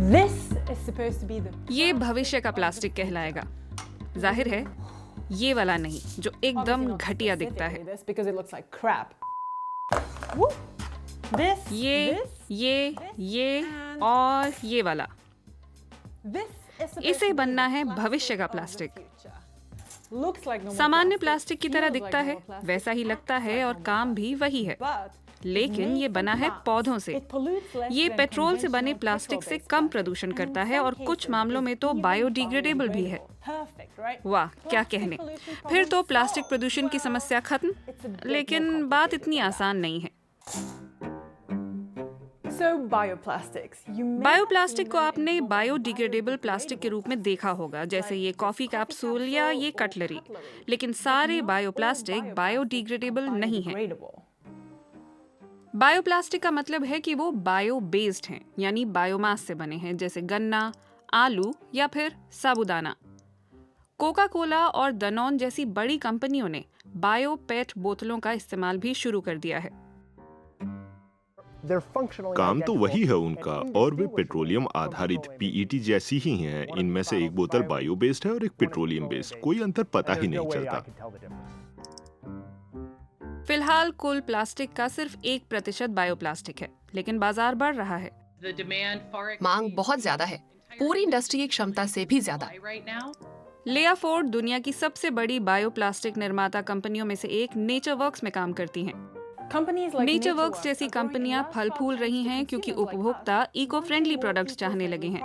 This is supposed to be the ये भविष्य का प्लास्टिक कहलाएगा। जाहिर है ये वाला नहीं जो एकदम obviously not घटिया दिखता है। specifically this because it looks like crap. Woo. This, ये और ये वाला, this is supposed इसे to be बनना the है plastic भविष्य का of the plastic. future. Looks like normal सामान्य plastic, प्लास्टिक की तरह feels like दिखता है, normal plastic, वैसा ही लगता acts है like और normal काम plastic. भी वही है। But लेकिन ये बना है पौधों से। ये पेट्रोल से बने प्लास्टिक से कम प्रदूषण करता है और कुछ मामलों में तो बायोडिग्रेडेबल भी है। वाह, क्या कहने। फिर तो प्लास्टिक प्रदूषण की समस्या खत्म। लेकिन बात इतनी आसान नहीं है। बायोप्लास्टिक को आपने बायोडिग्रेडेबल प्लास्टिक के रूप में देखा होगा, जैसे ये कॉफी कैप्सूल या ये कटलरी। लेकिन सारे बायोप्लास्टिक बायोडिग्रेडेबल नहीं हैं। बायोप्लास्टिक का मतलब है कि वो बायो बेस्ड हैं, यानी बायोमास से बने हैं, जैसे गन्ना, आलू या फिर साबूदाना। कोका कोला और डनॉन जैसी बड़ी कंपनियों ने बायो पेट बोतलों का इस्तेमाल भी शुरू कर दिया है। काम तो वही है उनका, और वे पेट्रोलियम आधारित पीईटी जैसी ही हैं। इनमें से एक बोतल बायो बेस्ड है और एक पेट्रोलियम बेस्ड। कोई अंतर पता ही नहीं चलता। फिलहाल कुल प्लास्टिक का सिर्फ 1% बायोप्लास्टिक है, लेकिन बाजार बढ़ रहा है। मांग बहुत ज्यादा है, पूरी इंडस्ट्री की क्षमता से भी ज्यादा। लेया फोर्ड दुनिया की सबसे बड़ी बायोप्लास्टिक निर्माता कंपनियों में से एक नेचरवर्क्स में काम करती हैं। नेचरवर्क्स जैसी कंपनियां फल फूल रही हैं क्योंकि उपभोक्ता इको फ्रेंडली प्रोडक्ट्स चाहने लगे हैं।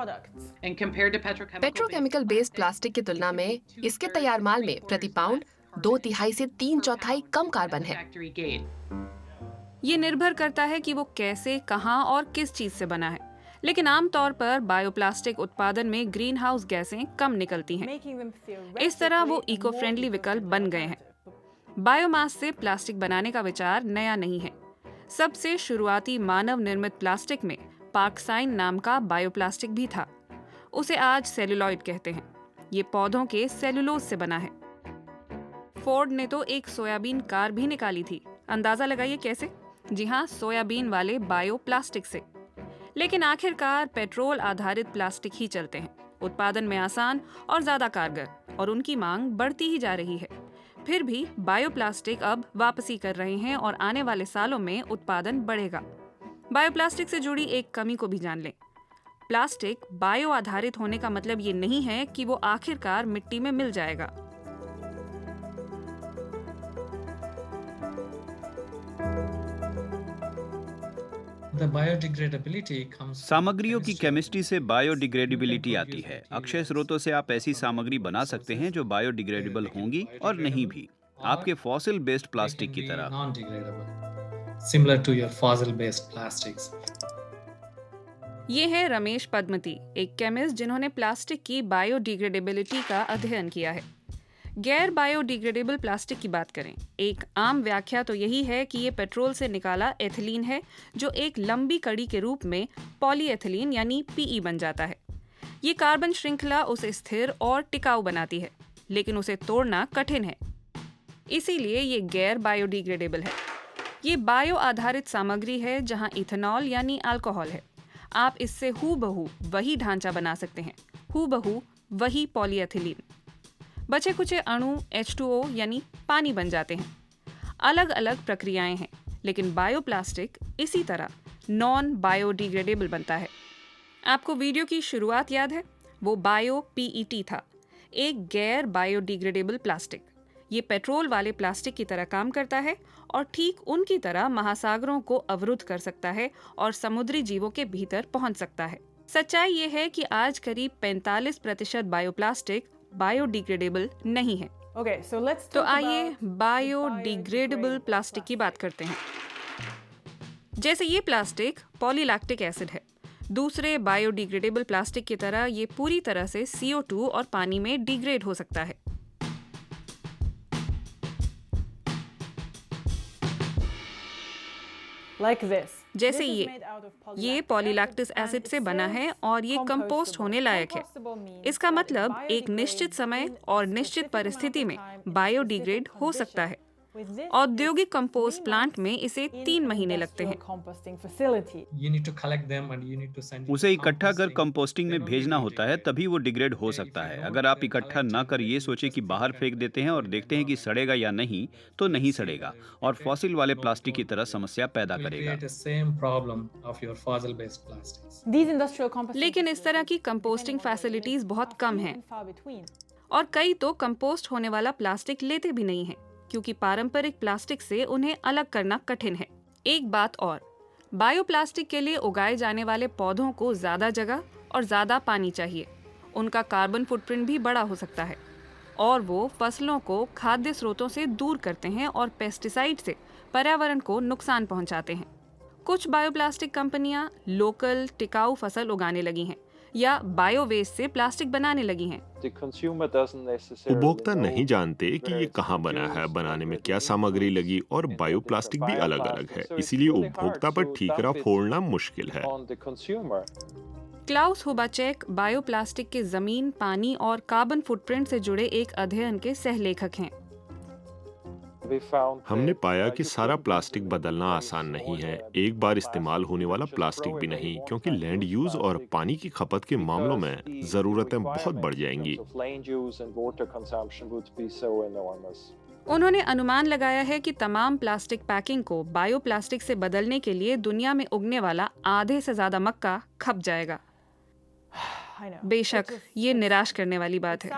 पेट्रोकेमिकल बेस्ड प्लास्टिक की तुलना में इसके तैयार माल में प्रति पाउंड 2/3 से 3/4 कम कार्बन है। ये निर्भर करता है कि वो कैसे, कहां और किस चीज से बना है, लेकिन आमतौर पर बायोप्लास्टिक उत्पादन में ग्रीन हाउस गैसें कम निकलती हैं। इस तरह वो इको फ्रेंडली विकल्प बन गए हैं। बायोमास से प्लास्टिक बनाने का विचार नया नहीं है। सबसे शुरुआती मानव निर्मित प्लास्टिक में पार्क्साइन नाम का बायोप्लास्टिक भी था। उसे आज सेलुलॉइड कहते हैं। ये पौधों के सेलुलोज से बना है। फोर्ड ने तो एक सोयाबीन कार भी निकाली थी। अंदाजा लगाइए कैसे? जी हाँ, सोयाबीन वाले बायोप्लास्टिक से। लेकिन आखिरकार पेट्रोल आधारित प्लास्टिक ही चलते हैं। उत्पादन में आसान और ज्यादा कारगर, और उनकी मांग बढ़ती ही जा रही है। फिर भी बायोप्लास्टिक अब वापसी कर रहे हैं और आने वाले सालों में उत्पादन बढ़ेगा। बायोप्लास्टिक से जुड़ी एक कमी को भी जान लें। प्लास्टिक बायो आधारित होने का मतलब ये नहीं है कि वो आखिरकार मिट्टी में मिल जाएगा। सामग्रियों की केमिस्ट्री से बायोडिग्रेडेबिलिटी आती है। अक्षय स्रोतों से आप ऐसी सामग्री बना सकते हैं जो बायोडिग्रेडेबल होंगी और नहीं भी, आपके फॉसिल बेस्ड प्लास्टिक की तरह। ये है रमेश पद्मती, एक केमिस्ट जिन्होंने प्लास्टिक की बायोडिग्रेडेबिलिटी का अध्ययन किया है। गैर बायोडिग्रेडेबल प्लास्टिक की बात करें, एक आम व्याख्या तो यही है कि ये पेट्रोल से निकाला एथिलीन है, जो एक लंबी कड़ी के रूप में पॉलीएथिलीन यानी पीई बन जाता है। ये कार्बन श्रृंखला उसे स्थिर और टिकाऊ बनाती है, लेकिन उसे तोड़ना कठिन है। इसीलिए ये गैर बायोडिग्रेडेबल है। ये बायो आधारित सामग्री है जहां इथेनॉल यानी अल्कोहल है। आप इससे हूबहू वही ढांचा बना सकते हैं, हूबहू वही पॉलीएथिलीन। बचे कुचे अणु H2O यानी पानी बन जाते हैं। अलग अलग प्रक्रियाएं हैं, लेकिन बायोप्लास्टिक इसी तरह नॉन बायोडिग्रेडेबल बनता है। आपको वीडियो की शुरुआत याद है? वो बायो पीईटी था, एक गैर बायोडिग्रेडेबल प्लास्टिक। ये पेट्रोल वाले प्लास्टिक की तरह काम करता है और ठीक उनकी तरह महासागरों को अवरुद्ध कर सकता है और समुद्री जीवों के भीतर पहुंच सकता है। सच्चाई ये है कि आज करीब 45% बायोप्लास्टिक बायोडिग्रेडेबल नहीं है। तो आइए बायोडिग्रेडेबल प्लास्टिक की बात करते हैं। जैसे ये प्लास्टिक पॉलीलैक्टिक एसिड है। दूसरे बायोडिग्रेडेबल प्लास्टिक की तरह ये पूरी तरह से CO2 और पानी में डिग्रेड हो सकता है। जैसे ये पॉलीलैक्टिक एसिड से बना है और ये कंपोस्ट होने लायक है। इसका मतलब एक निश्चित समय और निश्चित परिस्थिति में बायोडिग्रेड हो सकता है। औद्योगिक कंपोस्ट प्लांट में इसे 3 महीने लगते हैं। उसे इकट्ठा कर कंपोस्टिंग में भेजना होता है, तभी वो डिग्रेड हो सकता है। अगर आप इकट्ठा न कर ये सोचे कि बाहर फेंक देते हैं और देखते हैं कि सड़ेगा या नहीं, तो नहीं सड़ेगा और फॉसिल वाले प्लास्टिक की तरह समस्या पैदा करेगा। लेकिन इस तरह की कंपोस्टिंग फैसिलिटीज बहुत कम हैं और कई तो कंपोस्ट होने वाला प्लास्टिक लेते भी नहीं हैं, क्योंकि पारंपरिक प्लास्टिक से उन्हें अलग करना कठिन है। एक बात और, बायोप्लास्टिक के लिए उगाए जाने वाले पौधों को ज्यादा जगह और ज्यादा पानी चाहिए। उनका कार्बन फुटप्रिंट भी बड़ा हो सकता है और वो फसलों को खाद्य स्रोतों से दूर करते हैं और पेस्टिसाइड से पर्यावरण को नुकसान पहुंचाते हैं। कुछ बायोप्लास्टिक कंपनियां लोकल टिकाऊ फसल उगाने लगी हैं या बायो वेस्ट से प्लास्टिक बनाने लगी हैं। उपभोक्ता नहीं जानते कि ये कहाँ बना है, बनाने में क्या सामग्री लगी और बायोप्लास्टिक भी अलग अलग है, इसीलिए उपभोक्ता पर ठीकरा फोड़ना मुश्किल है। क्लाउस हुबाचेक बायोप्लास्टिक के जमीन, पानी और कार्बन फुटप्रिंट से जुड़े एक अध्ययन के सहलेखक हैं। हमने पाया कि सारा प्लास्टिक बदलना आसान नहीं है, एक बार इस्तेमाल होने वाला प्लास्टिक भी नहीं, क्योंकि लैंड यूज और पानी की खपत के मामलों में जरूरतें बहुत बढ़ जाएंगी। उन्होंने अनुमान लगाया है कि तमाम प्लास्टिक पैकिंग को बायोप्लास्टिक से बदलने के लिए दुनिया में उगने वाला आधे से ज्यादा मक्का खप जाएगा। बेशक ये निराश करने वाली बात है,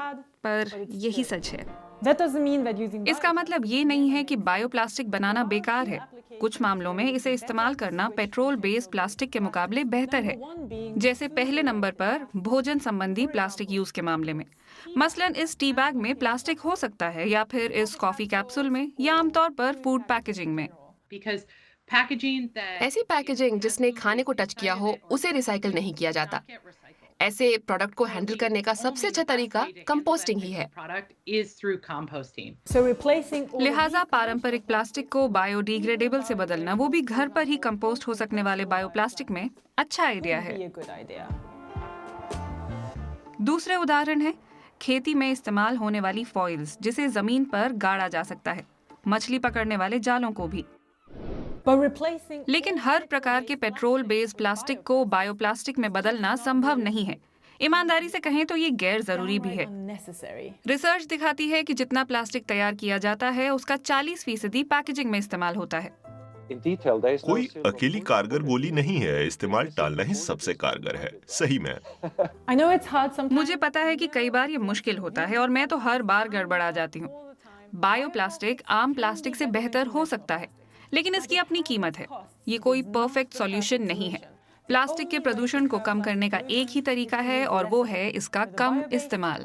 पर यही सच है। इसका मतलब ये नहीं है कि बायोप्लास्टिक बनाना बेकार है। कुछ मामलों में इसे इस्तेमाल करना पेट्रोल बेस्ड प्लास्टिक के मुकाबले बेहतर है, जैसे पहले नंबर पर भोजन संबंधी प्लास्टिक यूज के मामले में। मसलन इस टी बैग में प्लास्टिक हो सकता है, या फिर इस कॉफी कैप्सूल में, या आमतौर पर फूड पैकेजिंग में। ऐसी पैकेजिंग जिसने खाने को टच किया हो उसे रिसाइकिल नहीं किया जाता। ऐसे प्रोडक्ट को हैंडल करने का सबसे अच्छा तरीका कंपोस्टिंग ही है। लिहाजा पारंपरिक प्लास्टिक को बायोडिग्रेडेबल से बदलना, वो भी घर पर ही कंपोस्ट हो सकने वाले बायोप्लास्टिक में, अच्छा आइडिया है। दूसरे उदाहरण है खेती में इस्तेमाल होने वाली फॉइल्स, जिसे जमीन पर गाड़ा जा सकता है, मछली पकड़ने वाले जालों को भी। लेकिन हर प्रकार के पेट्रोल बेस्ड प्लास्टिक को बायोप्लास्टिक में बदलना संभव नहीं है। ईमानदारी से कहें तो ये गैर जरूरी भी है। रिसर्च दिखाती है कि जितना प्लास्टिक तैयार किया जाता है उसका 40% पैकेजिंग में इस्तेमाल होता है। कोई अकेली कारगर गोली नहीं है, इस्तेमाल टालना ही सबसे कारगर है, सही में। मुझे पता है कि कई बार ये मुश्किल होता है और मैं तो हर बार गड़बड़ा जाती हूँ। बायोप्लास्टिक आम प्लास्टिक से बेहतर हो सकता है, लेकिन इसकी अपनी कीमत है। ये कोई परफेक्ट सॉल्यूशन नहीं है। प्लास्टिक के प्रदूषण को कम करने का एक ही तरीका है और वो है इसका कम इस्तेमाल।